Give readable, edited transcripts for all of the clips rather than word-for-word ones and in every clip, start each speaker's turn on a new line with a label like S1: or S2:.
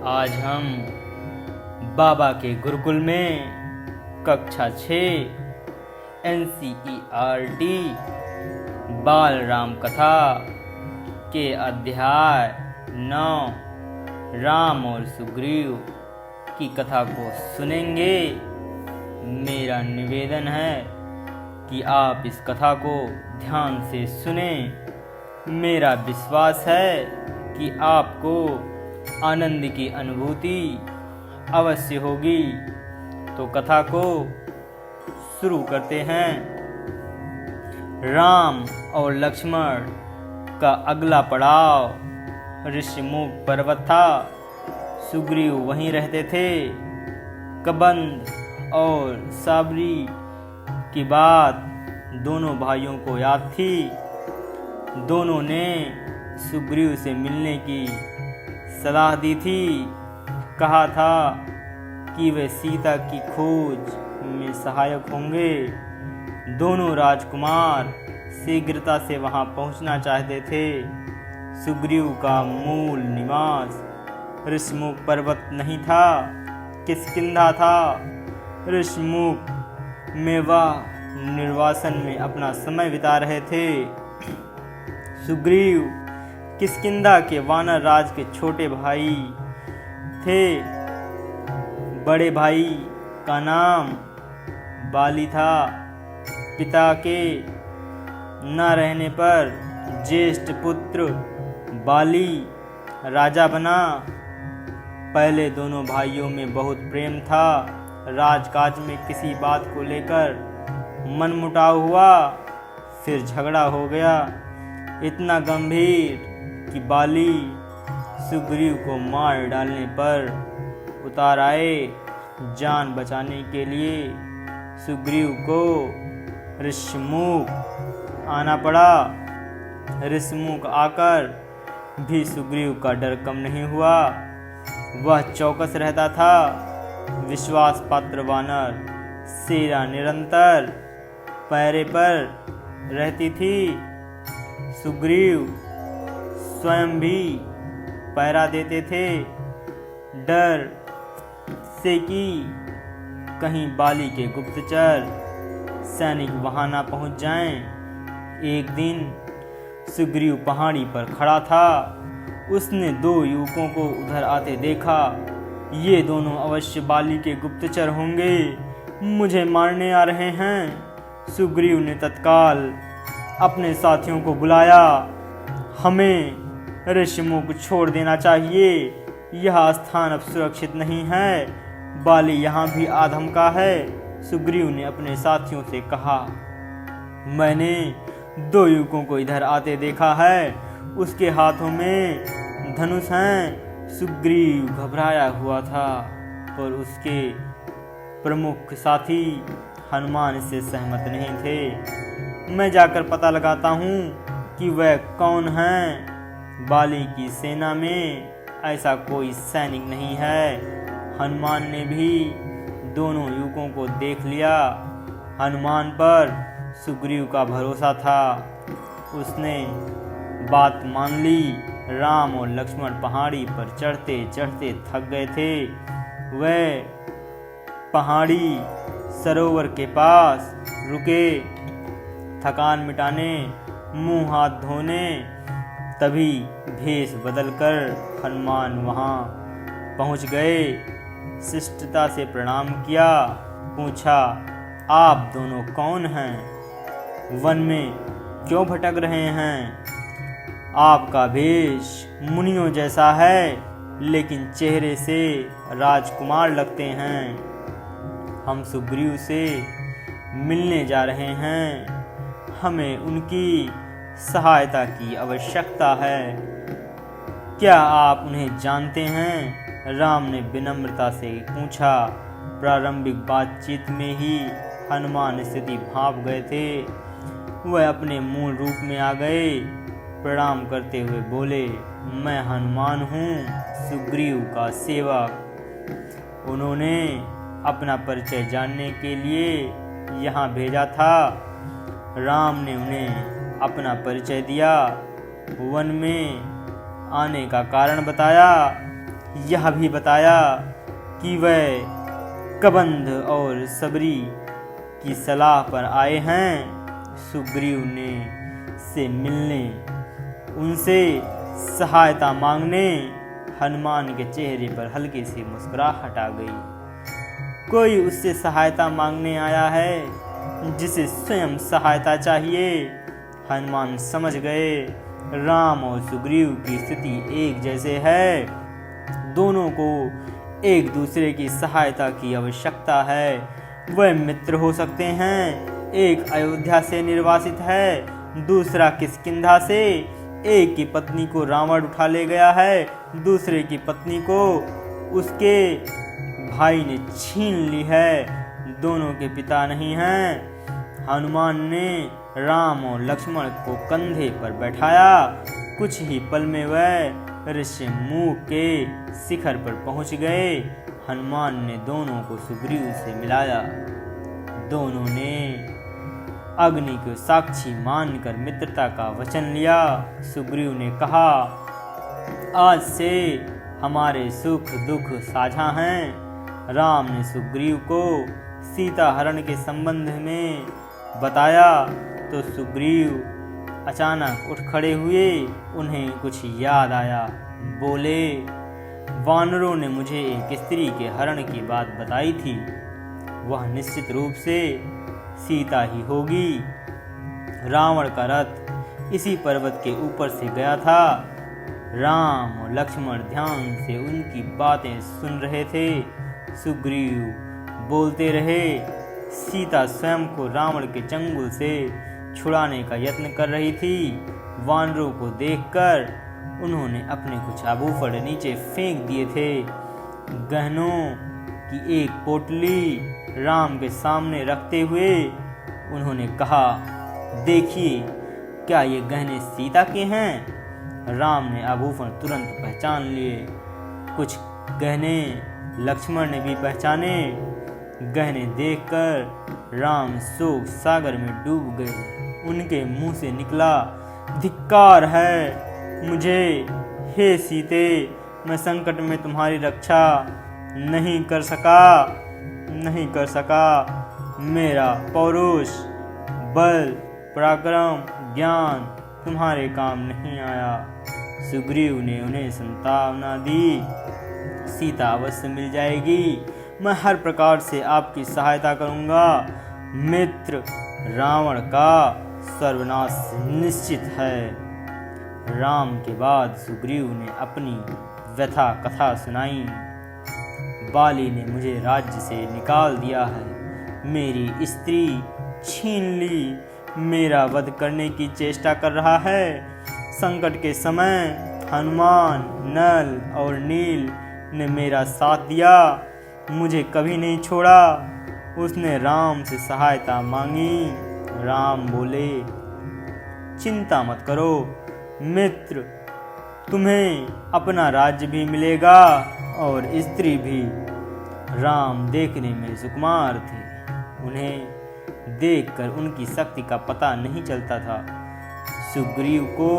S1: आज हम बाबा के गुरुकुल में कक्षा 6 NCERT बाल राम कथा के अध्याय 9 राम और सुग्रीव की कथा को सुनेंगे। मेरा निवेदन है कि आप इस कथा को ध्यान से सुनें। मेरा विश्वास है कि आपको आनंद की अनुभूति अवश्य होगी। तो कथा को शुरू करते हैं। राम और लक्ष्मण का अगला पड़ाव ऋषिमुख पर्वत था। सुग्रीव वहीं रहते थे। कबंध और साबरी की बात दोनों भाइयों को याद थी। दोनों ने सुग्रीव से मिलने की सलाह दी थी। कहा था कि वे सीता की खोज में सहायक होंगे। दोनों राजकुमार शीघ्रता से वहां पहुंचना चाहते थे। सुग्रीव का मूल निवास ऋषिमुख पर्वत नहीं था, किष्किंधा था। ऋषिमुख में वह निर्वासन में अपना समय बिता रहे थे। सुग्रीव किष्किंधा के वानर राज के छोटे भाई थे। बड़े भाई का नाम बाली था। पिता के न रहने पर ज्येष्ठ पुत्र बाली राजा बना। पहले दोनों भाइयों में बहुत प्रेम था। राजकाज में किसी बात को लेकर मनमुटाव हुआ, फिर झगड़ा हो गया, इतना गंभीर कि बाली सुग्रीव को मार डालने पर उतार आए। जान बचाने के लिए सुग्रीव को ऋषिमुख आना पड़ा। ऋषिमुख आकर भी सुग्रीव का डर कम नहीं हुआ। वह चौकस रहता था। विश्वास पात्र वानर सेना निरंतर पहरे पर रहती थी। सुग्रीव स्वयं भी पहरा देते थे, डर से कि कहीं बाली के गुप्तचर सैनिक वहां ना पहुंच जाएं। एक दिन सुग्रीव पहाड़ी पर खड़ा था। उसने दो युवकों को उधर आते देखा। ये दोनों अवश्य बाली के गुप्तचर होंगे, मुझे मारने आ रहे हैं। सुग्रीव ने तत्काल अपने साथियों को बुलाया। हमें ऋषिमुख को छोड़ देना चाहिए। यह स्थान अब सुरक्षित नहीं है। बाली यहाँ भी आधम का है। सुग्रीव ने अपने साथियों से कहा, मैंने दो युवकों को इधर आते देखा है। उसके हाथों में धनुष हैं। सुग्रीव घबराया हुआ था, पर उसके प्रमुख साथी हनुमान इससे सहमत नहीं थे। मैं जाकर पता लगाता हूँ कि वह कौन हैं। बाली की सेना में ऐसा कोई सैनिक नहीं है। हनुमान ने भी दोनों युवकों को देख लिया। हनुमान पर सुग्रीव का भरोसा था। उसने बात मान ली। राम और लक्ष्मण पहाड़ी पर चढ़ते चढ़ते थक गए थे। वे पहाड़ी सरोवर के पास रुके, थकान मिटाने, मुंह हाथ धोने। तभी भेष बदलकर हनुमान वहां पहुंच गए। शिष्टता से प्रणाम किया। पूछा, आप दोनों कौन हैं? वन में क्यों भटक रहे हैं? आपका भेष मुनियों जैसा है, लेकिन चेहरे से राजकुमार लगते हैं। हम सुग्रीव से मिलने जा रहे हैं। हमें उनकी सहायता की आवश्यकता है। क्या आप उन्हें जानते हैं? राम ने विनम्रता से पूछा। प्रारंभिक बातचीत में ही हनुमान स्थिति भांप गए थे। वह अपने मूल रूप में आ गए। प्रणाम करते हुए बोले, मैं हनुमान हूँ, सुग्रीव का सेवक। उन्होंने अपना परिचय जानने के लिए यहाँ भेजा था। राम ने उन्हें अपना परिचय दिया। वन में आने का कारण बताया। यह भी बताया कि वह कबंध और सबरी की सलाह पर आए हैं सुग्रीव ने से मिलने, उनसे सहायता मांगने। हनुमान के चेहरे पर हल्की सी मुस्कुराहट आ गई। कोई उससे सहायता मांगने आया है जिसे स्वयं सहायता चाहिए। हनुमान समझ गए राम और सुग्रीव की स्थिति एक जैसे है, दोनों को एक दूसरे की सहायता की आवश्यकता है। वह मित्र हो सकते हैं, एक अयोध्या से निर्वासित है, दूसरा किष्किंधा से। एक की पत्नी को रावण उठा ले गया है, दूसरे की पत्नी को उसके भाई ने छीन ली है, दोनों के पिता नहीं हैं। हनुमान ने राम और लक्ष्मण को कंधे पर बैठाया। कुछ ही पल में वह ऋषिमुख के शिखर पर पहुंच गए। हनुमान ने दोनों को सुग्रीव से मिलाया। दोनों ने अग्नि को साक्षी मानकर मित्रता का वचन लिया। सुग्रीव ने कहा, आज से हमारे सुख दुख साझा हैं। राम ने सुग्रीव को सीता हरण के संबंध में बताया तो सुग्रीव अचानक उठ खड़े हुए। उन्हें कुछ याद आया। बोले, वानरों ने मुझे एक स्त्री के हरण की बात बताई थी, वह निश्चित रूप से सीता ही होगी। रावण का रथ इसी पर्वत के ऊपर से गया था। राम और लक्ष्मण ध्यान से उनकी बातें सुन रहे थे। सुग्रीव बोलते रहे। सीता स्वयं को रावण के चंगुल से छुड़ाने का यत्न कर रही थी। वानरों को देखकर उन्होंने अपने कुछ आभूषण नीचे फेंक दिए थे। गहनों की एक पोटली राम के सामने रखते हुए उन्होंने कहा, देखिए, क्या ये गहने सीता के हैं? राम ने आभूषण तुरंत पहचान लिए। कुछ गहने लक्ष्मण ने भी पहचाने। गहने देखकर राम शोक सागर में डूब गए। उनके मुंह से निकला, धिक्कार है मुझे, हे सीते, मैं संकट में तुम्हारी रक्षा नहीं कर सका। मेरा पौरुष, बल, पराक्रम, ज्ञान तुम्हारे काम नहीं आया। सुग्रीव ने उन्हें सांत्वना दी, सीता अवश्य मिल जाएगी। मैं हर प्रकार से आपकी सहायता करूंगा। मित्र रावण का सर्वनाश निश्चित है। राम के बाद सुग्रीव ने अपनी व्यथा कथा सुनाई। बाली ने मुझे राज्य से निकाल दिया है, मेरी स्त्री छीन ली, मेरा वध करने की चेष्टा कर रहा है। संकट के समय हनुमान, नल और नील ने मेरा साथ दिया, मुझे कभी नहीं छोड़ा। उसने राम से सहायता मांगी। राम बोले, चिंता मत करो मित्र, तुम्हें अपना राज्य भी मिलेगा और स्त्री भी। राम देखने में सुकुमार थे, उन्हें देखकर उनकी शक्ति का पता नहीं चलता था। सुग्रीव को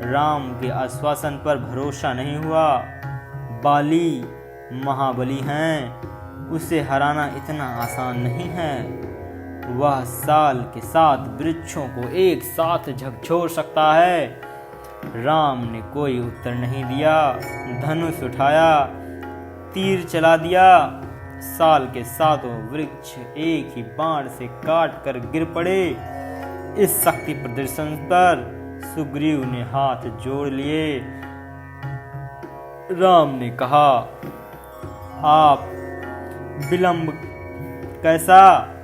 S1: राम के आश्वासन पर भरोसा नहीं हुआ। बाली महाबली हैं, उसे हराना इतना आसान नहीं है। वह साल के 7 वृक्षों को एक साथ झकझोर सकता है। राम ने कोई उत्तर नहीं दिया। धनुष उठाया, तीर चला दिया। साल के 7 वृक्ष एक ही बाण से काट कर गिर पड़े। इस शक्ति प्रदर्शन पर सुग्रीव ने हाथ जोड़ लिए। राम ने कहा, आप विलंब कैसा?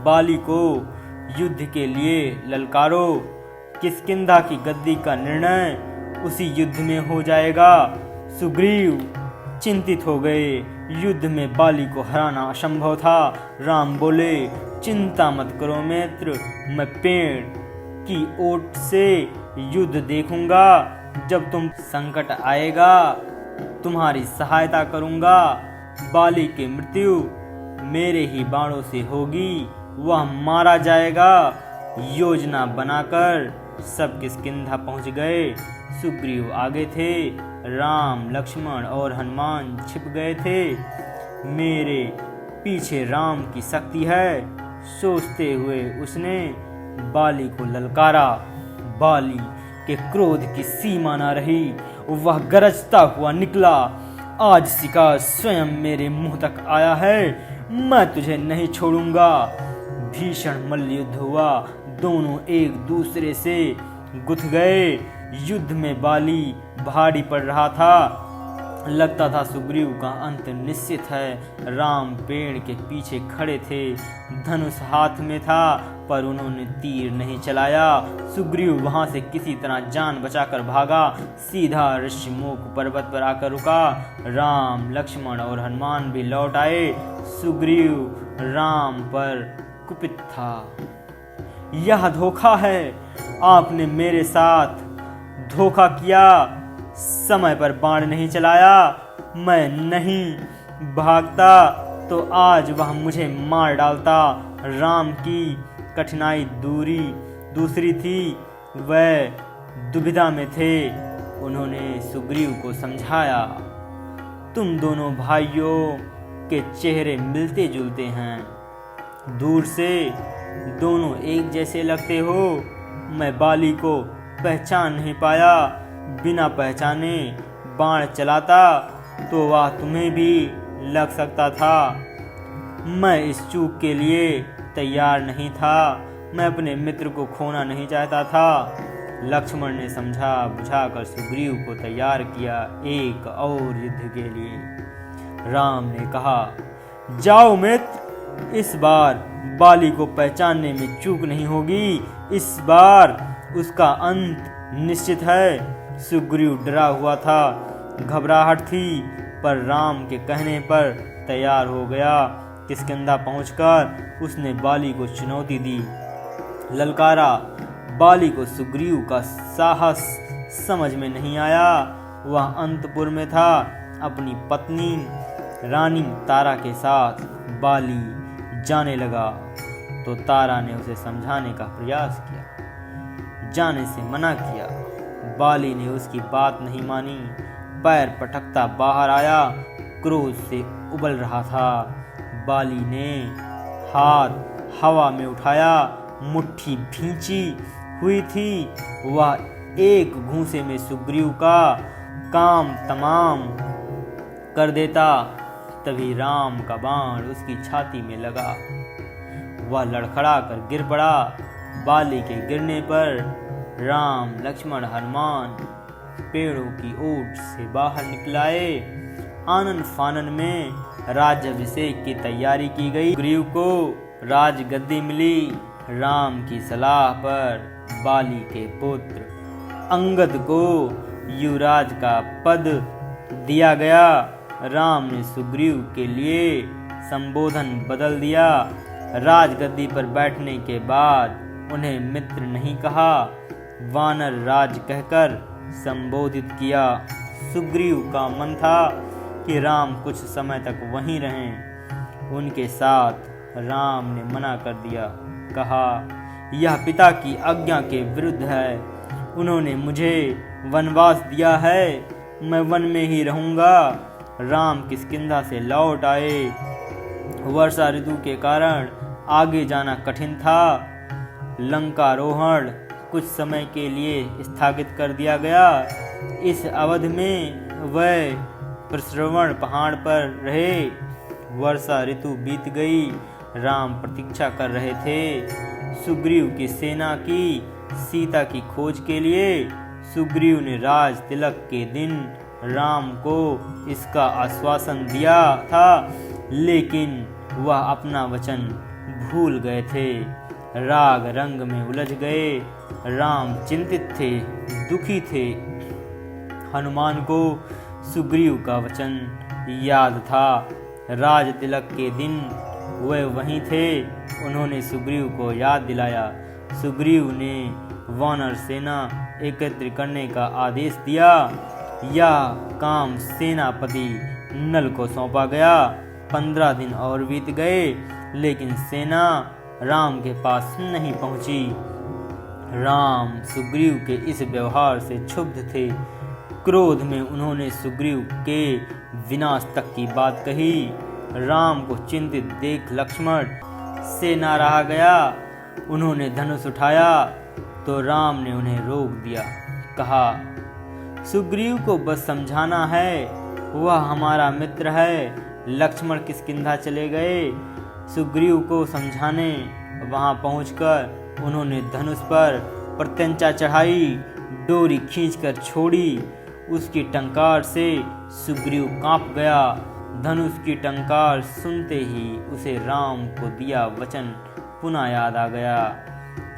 S1: बाली को युद्ध के लिए ललकारो। किष्किंधा की गद्दी का निर्णय उसी युद्ध में हो जाएगा। सुग्रीव चिंतित हो गए। युद्ध में बाली को हराना असंभव था। राम बोले, चिंता मत करो मित्र, मैं पेड़ की ओट से युद्ध देखूंगा। जब तुम संकट आएगा तुम्हारी सहायता करूंगा। बाली की मृत्यु मेरे ही बाणों से होगी, वह मारा जाएगा। योजना बनाकर सब किष्किंधा पहुंच गए। सुग्रीव आगे थे, राम लक्ष्मण और हनुमान छिप गए थे। मेरे पीछे राम की शक्ति है, सोचते हुए उसने बाली को ललकारा। बाली के क्रोध की सीमा न रही, वह गरजता हुआ निकला। आज शिकार स्वयं मेरे मुंह तक आया है, मैं तुझे नहीं छोड़ूंगा। भीषण मल्लयुद्ध हुआ, दोनों एक दूसरे से गुथ गए। युद्ध में बाली भारी पड़ रहा था। लगता था सुग्रीव का अंत निश्चित है। राम पेड़ के पीछे खड़े थे, धनुष हाथ में था, पर उन्होंने तीर नहीं चलाया। सुग्रीव वहां से किसी तरह जान बचाकर भागा, सीधा ऋषिमुख पर्वत पर आकर रुका। राम लक्ष्मण और हनुमान भी लौट आए। सुग्रीव राम पर कुपित था। यह धोखा है, आपने मेरे साथ धोखा किया, समय पर बाण नहीं चलाया। मैं नहीं भागता तो आज वह मुझे मार डालता। राम की कठिनाई दूसरी थी, वह दुविधा में थे। उन्होंने सुग्रीव को समझाया, तुम दोनों भाइयों के चेहरे मिलते जुलते हैं, दूर से दोनों एक जैसे लगते हो। मैं बाली को पहचान नहीं पाया, बिना पहचाने बाण चलाता तो वह तुम्हें भी लग सकता था। मैं इस चूक के लिए तैयार नहीं था, मैं अपने मित्र को खोना नहीं चाहता था। लक्ष्मण ने समझा बुझाकर सुग्रीव को तैयार किया एक और युद्ध के लिए। राम ने कहा, जाओ मित्र, इस बार बाली को पहचानने में चूक नहीं होगी, इस बार उसका अंत निश्चित है। सुग्रीव डरा हुआ था, घबराहट थी, पर राम के कहने पर तैयार हो गया। किष्किंधा पहुंचकर उसने बाली को चुनौती दी, ललकारा। बाली को सुग्रीव का साहस समझ में नहीं आया। वह अंतपुर में था, अपनी पत्नी रानी तारा के साथ। बाली जाने लगा तो तारा ने उसे समझाने का प्रयास किया, जाने से मना किया। बाली ने उसकी बात नहीं मानी, पैर पटकता बाहर आया, क्रोध से उबल रहा था। बाली ने हाथ हवा में उठाया, मुट्ठी भींची हुई थी। वह एक घूंसे में सुग्रीव का काम तमाम कर देता। तभी राम का बाण उसकी छाती में लगा, वह लड़खड़ा कर गिर पड़ा। बाली के गिरने पर राम लक्ष्मण हनुमान पेड़ों की ओट से बाहर निकल आए। आनन फानन में राज्याभिषेक की तैयारी की गई। सुग्रीव को राजगद्दी मिली। राम की सलाह पर बाली के पुत्र अंगद को युवराज का पद दिया गया। राम ने सुग्रीव के लिए संबोधन बदल दिया। राजगद्दी पर बैठने के बाद उन्हें मित्र नहीं कहा, वानर राज कहकर संबोधित किया। सुग्रीव का मन था कि राम कुछ समय तक वहीं रहें। उनके साथ राम ने मना कर दिया, कहा, यह पिता की आज्ञा के विरुद्ध है। उन्होंने मुझे वनवास दिया है, मैं वन में ही रहूंगा। राम किष्किंधा से लौट आए। वर्षा ऋतु के कारण आगे जाना कठिन था। लंकारोहण कुछ समय के लिए स्थगित कर दिया गया। इस अवधि में वह प्रश्रवण पहाड़ पर रहे। वर्षा ऋतु बीत गई। राम प्रतीक्षा कर रहे थे सुग्रीव की सेना की सीता की खोज के लिए। सुग्रीव ने राज तिलक के दिन राम को इसका आश्वासन दिया था, लेकिन वह अपना वचन भूल गए थे। राग रंग में उलझ गए। राम चिंतित थे, दुखी थे। हनुमान को सुग्रीव का वचन याद था। राज तिलक के दिन वे वहीं थे। उन्होंने सुग्रीव को याद दिलाया। सुग्रीव ने वानर सेना एकत्र करने का आदेश दिया। यह काम सेनापति नल को सौंपा गया। 15 दिन और बीत गए, लेकिन सेना राम के पास नहीं पहुंची। राम सुग्रीव के इस व्यवहार से क्षुब्ध थे। क्रोध में उन्होंने सुग्रीव के विनाश तक की बात कही। राम को चिंतित देख लक्ष्मण से ना रहा गया। उन्होंने धनुष उठाया तो राम ने उन्हें रोक दिया। कहा, सुग्रीव को बस समझाना है, वह हमारा मित्र है। लक्ष्मण किष्किंधा चले गए सुग्रीव को समझाने। वहां पहुंचकर उन्होंने धनुष पर प्रत्यंचा चढ़ाई, डोरी खींचकर छोड़ी। उसकी टंकार से सुग्रीव कांप गया। धनुष की टंकार सुनते ही उसे राम को दिया वचन पुनः याद आ गया।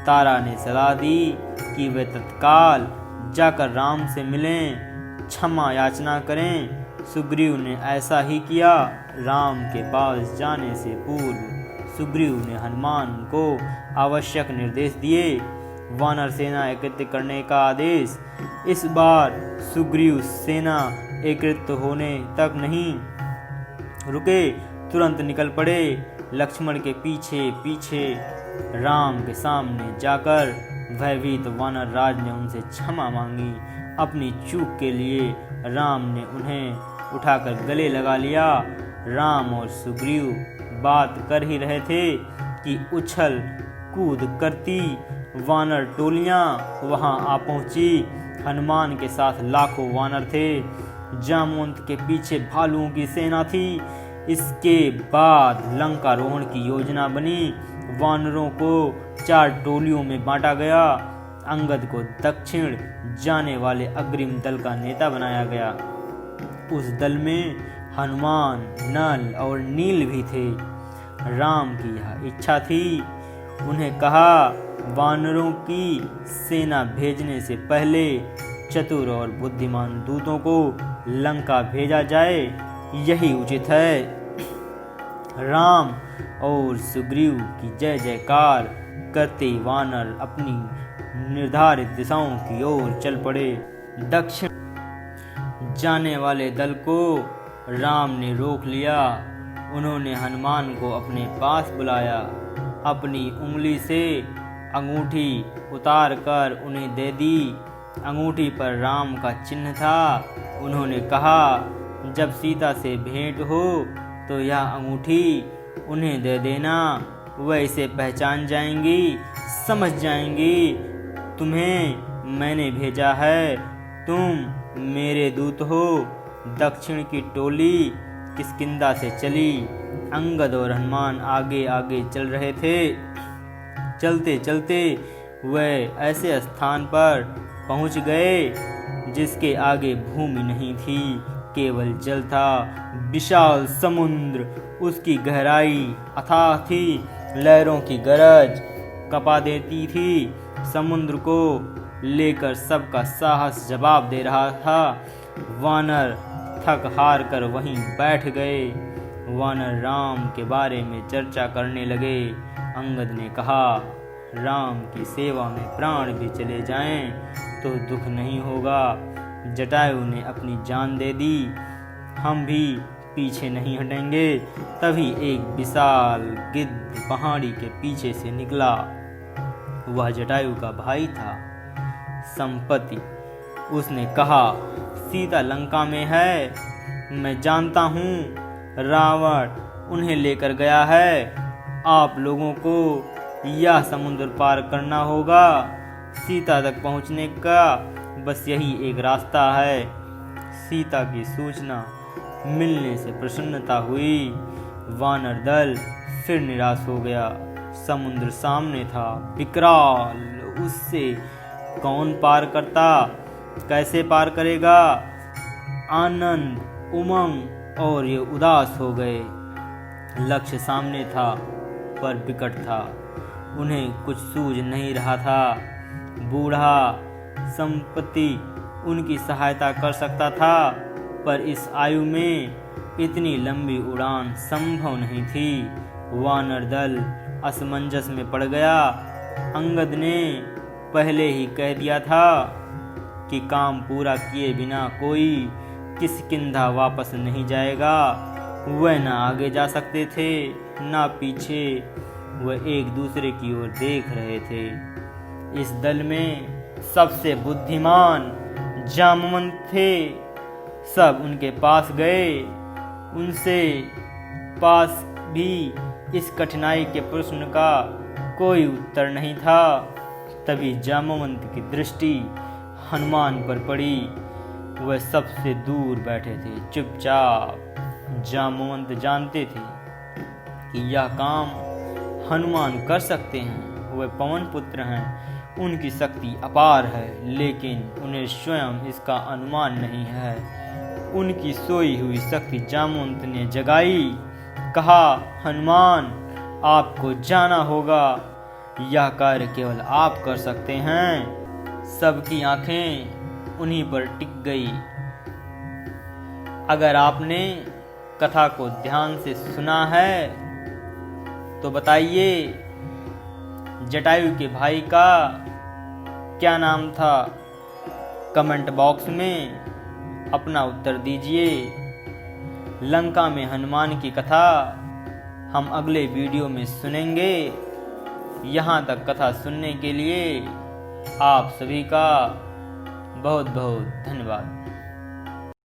S1: तारा ने सलाह दी कि वे तत्काल जाकर राम से मिलें, क्षमा याचना करें। सुग्रीव ने ऐसा ही किया। राम के पास जाने से पूर्व सुग्रीव ने हनुमान को आवश्यक निर्देश दिए। वानर सेना एकत्रित करने का आदेश। इस बार सुग्रीव सेना एकत्रित होने तक नहीं रुके, तुरंत निकल पड़े। लक्ष्मण के पीछे पीछे राम के सामने जाकर भयभीत वानर राज ने उनसे क्षमा मांगी। अपनी चूक के लिए राम ने उन्हें उठाकर गले लगा लिया। राम और सुग्रीव बात कर ही रहे थे कि उछल कूद करती वानर टोलियां वहां आ पहुंची। हनुमान के साथ लाखों वानर थे। जामवंत के पीछे भालुओं की सेना थी। इसके बाद लंकारोहण की योजना बनी। वानरों को 4 टोलियों में बांटा गया। अंगद को दक्षिण जाने वाले अग्रिम दल का नेता बनाया गया। उस दल में हनुमान, नल और नील भी थे। राम की यह इच्छा थी। उन्हें कहा, वानरों की सेना भेजने से पहले चतुर और बुद्धिमान दूतों को लंका भेजा जाए, यही उचित है। राम और सुग्रीव की जय जयकार करते वानर अपनी निर्धारित दिशाओं की ओर चल पड़े। दक्षिण जाने वाले दल को राम ने रोक लिया। उन्होंने हनुमान को अपने पास बुलाया। अपनी उंगली से अंगूठी उतार कर उन्हें दे दी। अंगूठी पर राम का चिन्ह था। उन्होंने कहा, जब सीता से भेंट हो तो यह अंगूठी उन्हें दे देना। वह इसे पहचान जाएंगी, समझ जाएंगी तुम्हें मैंने भेजा है। तुम मेरे दूत हो। दक्षिण की टोली किष्किंधा से चली। अंगद और हनुमान आगे आगे चल रहे थे। चलते चलते वह ऐसे स्थान पर पहुंच गए जिसके आगे भूमि नहीं थी, केवल जल था। विशाल समुद्र, उसकी गहराई अथाह थी। लहरों की गरज कपा देती थी। समुद्र को लेकर सबका साहस जवाब दे रहा था। वानर थक हार कर वहीं बैठ गए। वानर राम के बारे में चर्चा करने लगे। अंगद ने कहा, राम की सेवा में प्राण भी चले जाएं तो दुख नहीं होगा। जटायु ने अपनी जान दे दी, हम भी पीछे नहीं हटेंगे। तभी एक विशाल गिद्ध पहाड़ी के पीछे से निकला। वह जटायु का भाई था, संपत्ति। उसने कहा, सीता लंका में है, मैं जानता हूँ। रावण उन्हें लेकर गया है। आप लोगों को यह समुद्र पार करना होगा। सीता तक पहुँचने का बस यही एक रास्ता है। सीता की सूचना मिलने से प्रसन्नता हुई। वानर दल फिर निराश हो गया। समुद्र सामने था, विकराल। उससे कौन पार करता, कैसे पार करेगा? आनंद, उमंग और ये उदास हो गए। लक्ष्य सामने था पर विकट था। उन्हें कुछ सूझ नहीं रहा था। बूढ़ा संपत्ति उनकी सहायता कर सकता था, पर इस आयु में इतनी लंबी उड़ान संभव नहीं थी। वानर दल असमंजस में पड़ गया। अंगद ने पहले ही कह दिया था कि काम पूरा किए बिना कोई किष्किंधा वापस नहीं जाएगा। वह न आगे जा सकते थे न पीछे। वह एक दूसरे की ओर देख रहे थे। इस दल में सबसे बुद्धिमान जामवंत थे। सब उनके पास गए, उनसे पास भी इस कठिनाई के प्रश्न का कोई उत्तर नहीं था। तभी जामवंत की दृष्टि हनुमान पर पड़ी। वह सबसे दूर बैठे थे, चुपचाप। जामवंत जानते थे कि यह काम हनुमान कर सकते हैं। वह पवन पुत्र हैं, उनकी शक्ति अपार है, लेकिन उन्हें स्वयं इसका अनुमान नहीं है। उनकी सोई हुई शक्ति जामवंत ने जगाई। कहा, हनुमान, आपको जाना होगा, यह कार्य केवल आप कर सकते हैं। सबकी आंखें उन्हीं पर टिक गई। अगर आपने कथा को ध्यान से सुना है तो बताइए, जटायु के भाई का क्या नाम था? कमेंट बॉक्स में अपना उत्तर दीजिए। लंका में हनुमान की कथा हम अगले वीडियो में सुनेंगे। यहाँ तक कथा सुनने के लिए आप सभी का बहुत बहुत धन्यवाद।